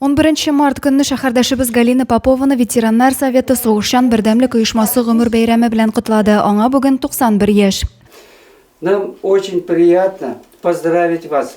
11 март көнне шәһәрдәшебез Галина Попованы ветераннар советы сугышчан бердәмлек оешмасы гомер бәйрәме белән котлады. Аңа бүген 91 яшь. Нам очень приятно поздравить вас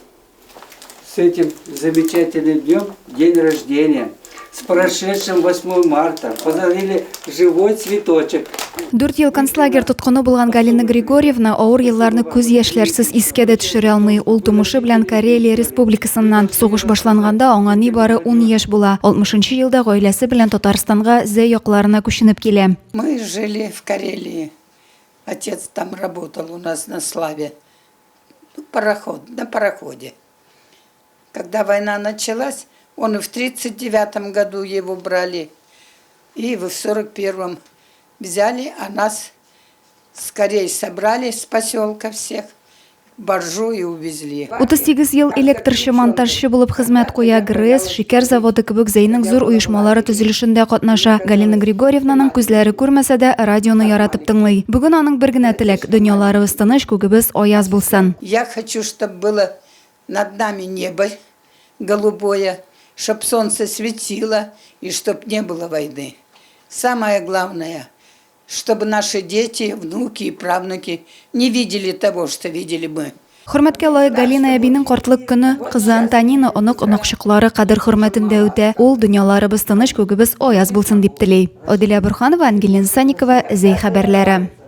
с этим замечательным днем, день рождения. С прошедшим 8 марта подарили живой цветочек. 4 ел концлагер тоткыны булган Галина Григорьевна авыр елларны күз яшьләрсез искә дә төшерә алмый. Ул тумышы белән Карелия Республикасыннан сугыш башланганда аңа нибары 10 яшь була. 60-нчы елда гаиләсе белән Татарстанга Зәй якларына күченеп килә. Мы жили в Карелии. Отец там работал у нас на Славе. На пароходе. Когда война началась, он и в 1939 году его брали, и в 1941 взяли, а нас скорее собрали с поселка всех, в баржу и увезли. 38 ел электрче монтажчы булып хезмәт куя, ГРЭС, шикәр заводы кебек Зәйнең зур оешмалары төзелешендә катнаша. Галина Григорьевнаның күзләре күрмәсә дә радионы яратып тыңлый. Бүген аның бер генә теләк: дөньяларыбыз тыныч, күгебез аяз булсын. Я хочу, чтобы было над нами небо голубое, чтобы солнце светило и чтобы не было войны. Самое главное, чтобы наши дети, внуки и правнуки не видели того, что видели мы. Хөрмәткә лаек Галина әбинең картлык көне кызы Антонина онок-онокчыклары кадер хөрмәтендә үтә. Ул дөньяларыбыз тыныч, күгебез аяз булсын дип тели. Адилә Бурханова, Ангелина Санникова, Зәй хәбәрләре.